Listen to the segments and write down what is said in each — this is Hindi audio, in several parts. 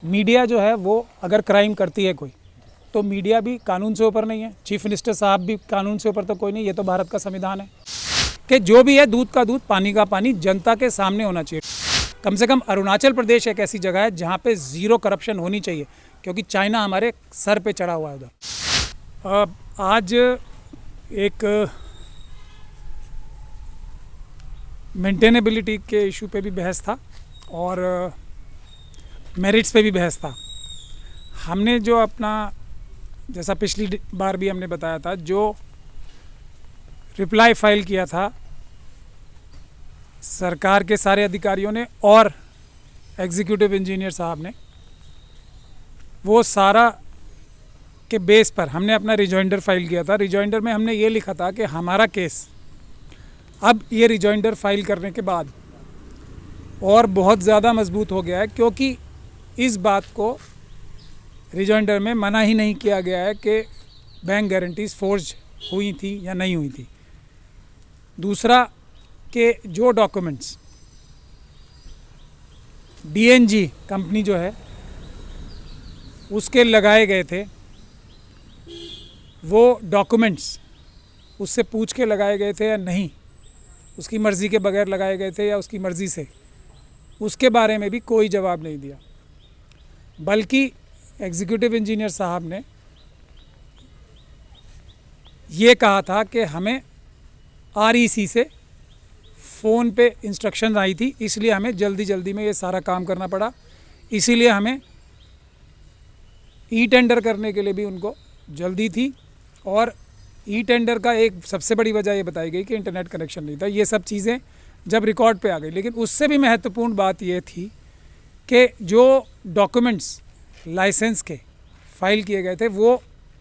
मीडिया जो है वो अगर क्राइम करती है कोई, तो मीडिया भी कानून से ऊपर नहीं है, चीफ मिनिस्टर साहब भी कानून से ऊपर तो कोई नहीं। ये तो भारत का संविधान है कि जो भी है दूध का दूध पानी का पानी जनता के सामने होना चाहिए। कम से कम अरुणाचल प्रदेश एक ऐसी जगह है जहाँ पे ज़ीरो करप्शन होनी चाहिए, क्योंकि चाइना हमारे सर पे चढ़ा हुआ है उधर। आज एक मेंटेनेबिलिटी के इशू पे भी बहस था और मेरिट्स पे भी बहस था। हमने जो अपना, जैसा पिछली बार भी हमने बताया था, जो रिप्लाई फाइल किया था सरकार के सारे अधिकारियों ने और एग्जीक्यूटिव इंजीनियर साहब ने, वो सारा के बेस पर हमने अपना रिजॉइंडर फाइल किया था। रिजॉइंडर में हमने ये लिखा था कि हमारा केस अब ये रिजॉइंडर फाइल करने के बाद और बहुत ज़्यादा मजबूत हो गया है, क्योंकि इस बात को रिजॉइंडर में मना ही नहीं किया गया है कि बैंक गारंटीज फोर्ज हुई थी या नहीं हुई थी। दूसरा कि जो डॉक्यूमेंट्स DNG कंपनी जो है उसके लगाए गए थे, वो डॉक्यूमेंट्स उससे पूछ के लगाए गए थे या नहीं, उसकी मर्ज़ी के बगैर लगाए गए थे या उसकी मर्ज़ी से, उसके बारे में भी कोई जवाब नहीं दिया। बल्कि एग्जीक्यूटिव इंजीनियर साहब ने ये कहा था कि हमें REC से फ़ोन पे इंस्ट्रक्शन आई थी, इसलिए हमें जल्दी में ये सारा काम करना पड़ा। इसीलिए हमें टेंडर करने के लिए भी उनको जल्दी थी, और टेंडर का एक सबसे बड़ी वजह ये बताई गई कि इंटरनेट कनेक्शन नहीं था। ये सब चीज़ें जब रिकॉर्ड पे आ गई, लेकिन उससे भी महत्वपूर्ण बात ये थी कि जो डॉक्यूमेंट्स लाइसेंस के फाइल किए गए थे वो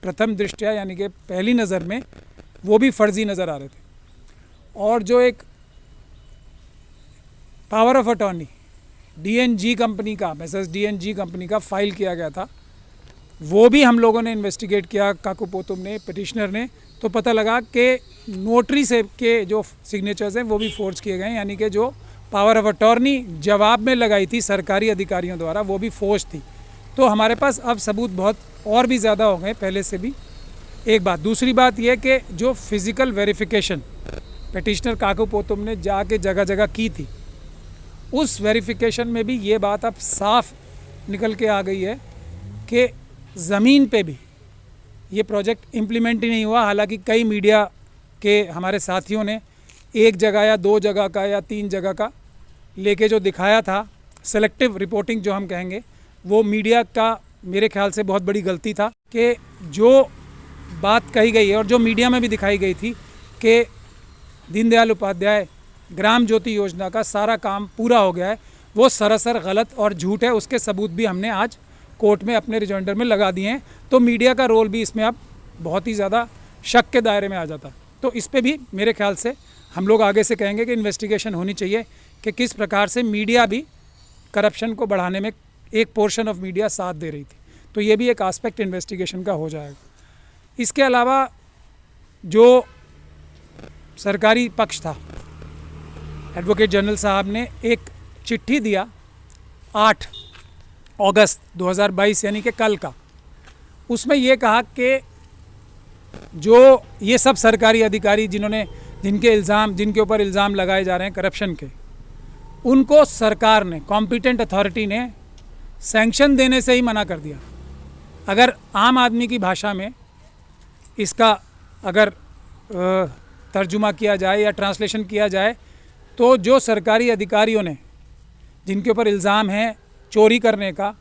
प्रथम दृष्टया यानी कि पहली नज़र में वो भी फर्जी नज़र आ रहे थे। और जो एक power of attorney DNG company का, मैसेज DNG कंपनी का फाइल किया गया था, वो भी हम लोगों ने इन्वेस्टिगेट किया, काकुपोतुम ने, पिटिशनर ने, तो पता लगा कि नोटरी से के जो सिग्नेचर्स हैं वो भी फोर्ज किए गए, यानी कि जो पावर ऑफ अटॉर्नी जवाब में लगाई थी सरकारी अधिकारियों द्वारा वो भी फोर्ज थी। तो हमारे पास अब सबूत बहुत और भी ज़्यादा हो गए पहले से भी, एक बात। दूसरी बात यह कि जो फिज़िकल वेरिफिकेशन पिटिशनर काकुपोतुम ने जाके जगह जगह की थी, उस वेरिफिकेशन में भी ये बात अब साफ निकल के आ गई है कि ज़मीन पे भी ये प्रोजेक्ट इम्प्लीमेंट ही नहीं हुआ। हालांकि कई मीडिया के हमारे साथियों ने एक जगह या दो जगह का या 3 जगह का लेके जो दिखाया था, सेलेक्टिव रिपोर्टिंग जो हम कहेंगे, वो मीडिया का मेरे ख्याल से बहुत बड़ी गलती था कि जो बात कही गई है और जो मीडिया में भी दिखाई गई थी कि दीनदयाल उपाध्याय ग्राम ज्योति योजना का सारा काम पूरा हो गया है, वो सरासर गलत और झूठ है। उसके सबूत भी हमने आज कोर्ट में अपने रिजॉइंडर में लगा दिए हैं। तो मीडिया का रोल भी इसमें अब बहुत ही ज़्यादा शक के दायरे में आ जाता। तो इस पे भी मेरे ख्याल से हम लोग आगे से कहेंगे कि इन्वेस्टिगेशन होनी चाहिए कि किस प्रकार से मीडिया भी करप्शन को बढ़ाने में, एक पोर्शन ऑफ मीडिया साथ दे रही थी। तो ये भी एक आस्पेक्ट इन्वेस्टिगेशन का हो जाएगा। इसके अलावा जो सरकारी पक्ष था, एडवोकेट जनरल साहब ने एक चिट्ठी दिया 8 अगस्त 2022 यानी कि कल का। उसमें ये कहा कि जो ये सब सरकारी अधिकारी जिनके ऊपर इल्ज़ाम लगाए जा रहे हैं करप्शन के, उनको सरकार ने, कॉम्पिटेंट अथॉरिटी ने सैंक्शन देने से ही मना कर दिया। अगर आम आदमी की भाषा में इसका अगर तर्जुमा किया जाए या ट्रांसलेशन किया जाए, तो जो सरकारी अधिकारियों ने, जिनके ऊपर इल्ज़ाम है चोरी करने का,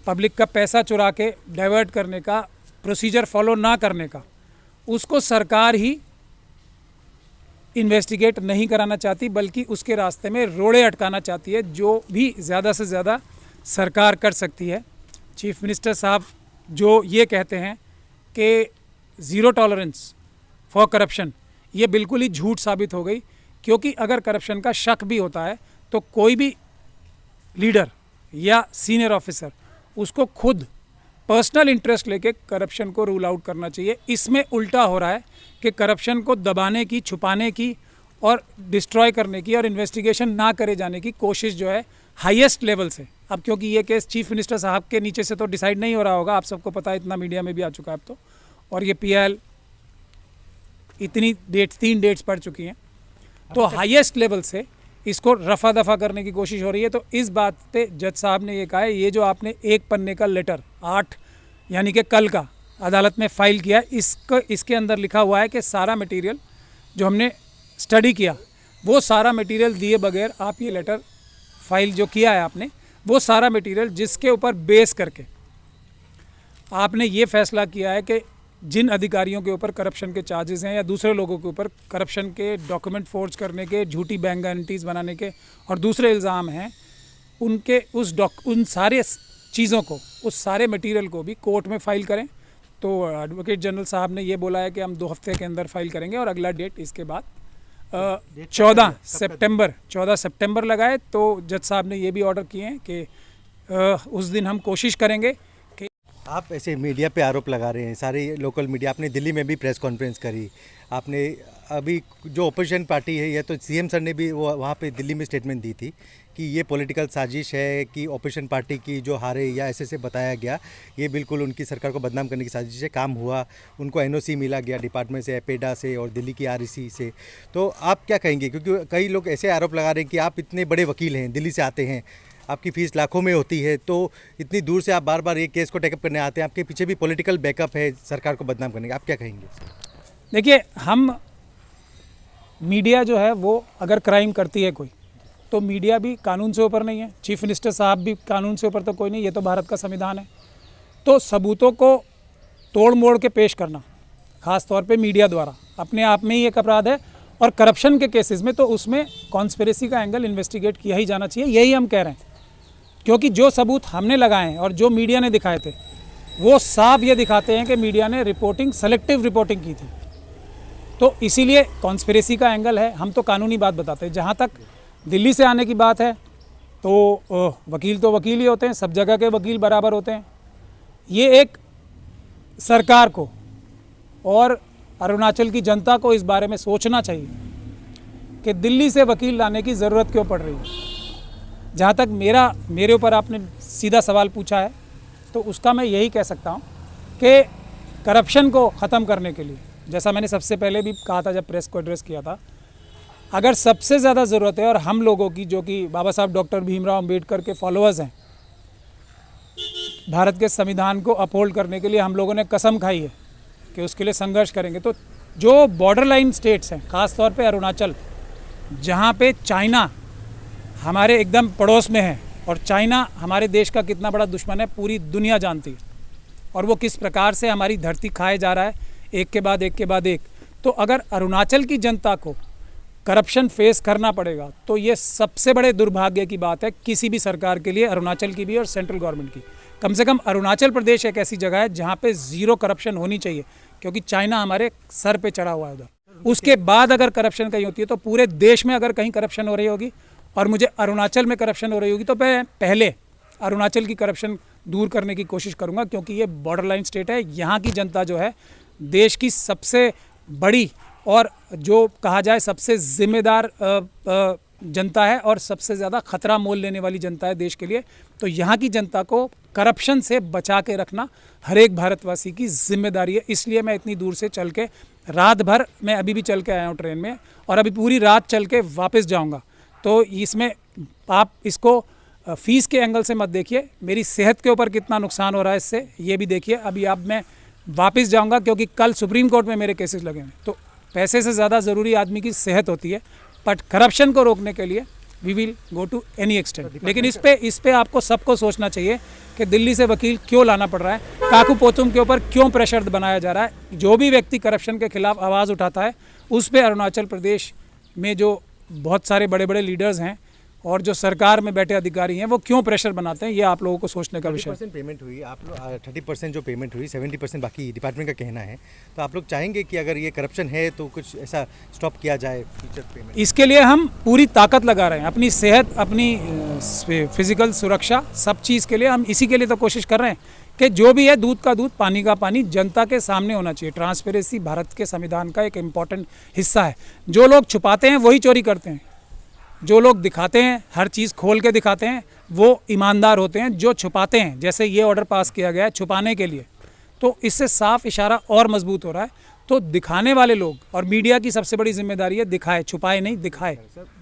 पब्लिक का पैसा चुरा के डाइवर्ट करने का, प्रोसीजर फॉलो ना करने का, उसको सरकार ही इन्वेस्टिगेट नहीं कराना चाहती, बल्कि उसके रास्ते में रोड़े अटकाना चाहती है। जो भी ज़्यादा से ज़्यादा सरकार कर सकती है। चीफ मिनिस्टर साहब जो ये कहते हैं कि ज़ीरो टॉलरेंस फॉर करप्शन, ये बिल्कुल ही झूठ साबित हो गई, क्योंकि अगर करप्शन का शक भी होता है तो कोई भी लीडर या सीनियर ऑफिसर उसको खुद पर्सनल इंटरेस्ट लेके करप्शन को रूल आउट करना चाहिए। इसमें उल्टा हो रहा है कि करप्शन को दबाने की, छुपाने की और डिस्ट्रॉय करने की और इन्वेस्टिगेशन ना करे जाने की कोशिश जो है हाईएस्ट लेवल से अब क्योंकि ये केस चीफ मिनिस्टर साहब के नीचे से तो डिसाइड नहीं हो रहा होगा, आप सबको पता है, इतना मीडिया में भी आ चुका है अब तो, और ये PIL इतनी डेट्स 3 डेट्स पड़ चुकी हैं, तो हाईएस्ट लेवल से इसको रफा दफा करने की कोशिश हो रही है। तो इस बात पे जज साहब ने ये कहा है, ये जो आपने 1 पन्ने का लेटर 8 यानी कि कल का अदालत में फ़ाइल किया, इसके अंदर लिखा हुआ है कि सारा मटेरियल जो हमने स्टडी किया वो सारा मटेरियल दिए बगैर आप ये लेटर फाइल जो किया है आपने, वो सारा मटेरियल जिसके ऊपर बेस करके आपने ये फैसला किया है कि जिन अधिकारियों के ऊपर करप्शन के चार्जेस हैं या दूसरे लोगों के ऊपर करप्शन के डॉक्यूमेंट फोर्ज करने के, झूठी बैंक गारंटीज़ बनाने के और दूसरे इल्ज़ाम हैं, उनके उन सारे चीज़ों को, उस सारे मटेरियल को भी कोर्ट में फ़ाइल करें। तो एडवोकेट जनरल साहब ने ये बोला है कि हम 2 हफ्ते के अंदर फ़ाइल करेंगे और अगला डेट इसके बाद 14 सितंबर लगाए। तो जज साहब ने ये भी ऑर्डर किए हैं कि उस दिन हम कोशिश करेंगे कि आप ऐसे मीडिया पे आरोप लगा रहे हैं, सारे लोकल मीडिया, आपने दिल्ली में भी प्रेस कॉन्फ्रेंस करी, आपने अभी जो अपोजिशन पार्टी है, या तो सीएम सर ने भी वो वहाँ पे दिल्ली में स्टेटमेंट दी थी कि ये पॉलिटिकल साजिश है, कि अपोजिशन पार्टी की जो हारे या ऐसे बताया गया, ये बिल्कुल उनकी सरकार को बदनाम करने की साजिश है, काम हुआ, उनको NOC मिला गया डिपार्टमेंट से, पेडा से और दिल्ली की REC से। तो आप क्या कहेंगे, क्योंकि कई लोग ऐसे आरोप लगा रहे हैं कि आप इतने बड़े वकील हैं, दिल्ली से आते हैं, आपकी फ़ीस लाखों में होती है, तो इतनी दूर से आप बार बार ये केस को टेकअप करने आते हैं, आपके पीछे भी पॉलिटिकल बैकअप है सरकार को बदनाम करने का, आप क्या कहेंगे? देखिए, हम मीडिया जो है वो अगर क्राइम करती है कोई, तो मीडिया भी कानून से ऊपर नहीं है, चीफ मिनिस्टर साहब भी कानून से ऊपर तो कोई नहीं, ये तो भारत का संविधान है। तो सबूतों को तोड़ मोड़ के पेश करना, ख़ास तौर पे मीडिया द्वारा, अपने आप में ही एक अपराध है। और करप्शन के केसेस में तो उसमें कॉन्स्पिरेसी का एंगल इन्वेस्टिगेट किया ही जाना चाहिए, यही हम कह रहे हैं। क्योंकि जो सबूत हमने लगाए हैं और जो मीडिया ने दिखाए थे, वो साफ ये दिखाते हैं कि मीडिया ने सेलेक्टिव रिपोर्टिंग की थी। तो इसीलिए कॉन्स्पिरेसी का एंगल है, हम तो कानूनी बात बताते हैं। जहाँ तक दिल्ली से आने की बात है, तो वकील तो वकील ही होते हैं, सब जगह के वकील बराबर होते हैं। ये एक सरकार को और अरुणाचल की जनता को इस बारे में सोचना चाहिए कि दिल्ली से वकील लाने की ज़रूरत क्यों पड़ रही है। जहाँ तक मेरे ऊपर आपने सीधा सवाल पूछा है, तो उसका मैं यही कह सकता हूँ कि करप्शन को ख़त्म करने के लिए, जैसा मैंने सबसे पहले भी कहा था जब प्रेस को एड्रेस किया था, अगर सबसे ज़्यादा ज़रूरत है और हम लोगों की, जो कि बाबा साहब डॉक्टर भीमराव अंबेडकर के फॉलोअर्स हैं, भारत के संविधान को अपहोल्ड करने के लिए हम लोगों ने कसम खाई है कि उसके लिए संघर्ष करेंगे। तो जो बॉर्डर लाइन स्टेट्स हैं, ख़ास तौर पे अरुणाचल, जहाँ पे चाइना हमारे एकदम पड़ोस में है, और चाइना हमारे देश का कितना बड़ा दुश्मन है पूरी दुनिया जानती है, और वो किस प्रकार से हमारी धरती खाए जा रहा है एक के बाद एक के बाद एक। तो अगर अरुणाचल की जनता को करप्शन फेस करना पड़ेगा, तो ये सबसे बड़े दुर्भाग्य की बात है किसी भी सरकार के लिए, अरुणाचल की भी और सेंट्रल गवर्नमेंट की। कम से कम अरुणाचल प्रदेश एक ऐसी जगह है जहाँ पे ज़ीरो करप्शन होनी चाहिए, क्योंकि चाइना हमारे सर पे चढ़ा हुआ है उधर। उसके बाद अगर करप्शन कहीं होती है, तो पूरे देश में अगर कहीं करप्शन हो रही होगी और मुझे अरुणाचल में करप्शन हो रही होगी, तो मैं पहले अरुणाचल की करप्शन दूर करने की कोशिश करूँगा, क्योंकि ये बॉर्डर लाइन स्टेट है। यहाँ की जनता जो है देश की सबसे बड़ी और जो कहा जाए सबसे जिम्मेदार जनता है, और सबसे ज़्यादा खतरा मोल लेने वाली जनता है देश के लिए। तो यहाँ की जनता को करप्शन से बचा के रखना हर एक भारतवासी की जिम्मेदारी है। इसलिए मैं इतनी दूर से चल के, रात भर मैं अभी भी चल के आया हूँ ट्रेन में, और अभी पूरी रात चल के वापस जाऊँगा। तो इसमें आप इसको फ़ीस के एंगल से मत देखिए, मेरी सेहत के ऊपर कितना नुकसान हो रहा है इससे, ये भी देखिए। अभी अब मैं वापस जाऊँगा, क्योंकि कल सुप्रीम कोर्ट में मेरे केसेस लगे हैं। तो पैसे से ज़्यादा ज़रूरी आदमी की सेहत होती है, बट करप्शन को रोकने के लिए we will go to any extent. लेकिन इस पे आपको सबको सोचना चाहिए कि दिल्ली से वकील क्यों लाना पड़ रहा है, काकू पोतुम के ऊपर क्यों प्रेशर बनाया जा रहा है। जो भी व्यक्ति करप्शन के खिलाफ आवाज़ उठाता है, उस पर अरुणाचल प्रदेश में जो बहुत सारे बड़े बड़े लीडर्स हैं और जो सरकार में बैठे अधिकारी हैं, वो क्यों प्रेशर बनाते हैं, ये आप लोगों को सोचने का विषय है। 30% पेमेंट हुई, आप लोग 30% जो पेमेंट हुई, 70% बाकी डिपार्टमेंट का कहना है। तो आप लोग चाहेंगे कि अगर ये करप्शन है तो कुछ ऐसा स्टॉप किया जाए फ्यूचर पेमेंट? इसके लिए हम पूरी ताकत लगा रहे हैं, अपनी सेहत, अपनी फिजिकल सुरक्षा, सब चीज़ के लिए हम इसी के लिए तो कोशिश कर रहे हैं कि जो भी है दूध का दूध, पानी का पानी, जनता के सामने होना चाहिए। ट्रांसपेरेंसी भारत के संविधान का एक इम्पॉर्टेंट हिस्सा है। जो लोग छुपाते हैं वही चोरी करते हैं, जो लोग दिखाते हैं, हर चीज़ खोल के दिखाते हैं, वो ईमानदार होते हैं। जो छुपाते हैं, जैसे ये ऑर्डर पास किया गया है छुपाने के लिए, तो इससे साफ इशारा और मजबूत हो रहा है। तो दिखाने वाले लोग और मीडिया की सबसे बड़ी जिम्मेदारी है, दिखाए, छुपाए नहीं, दिखाए।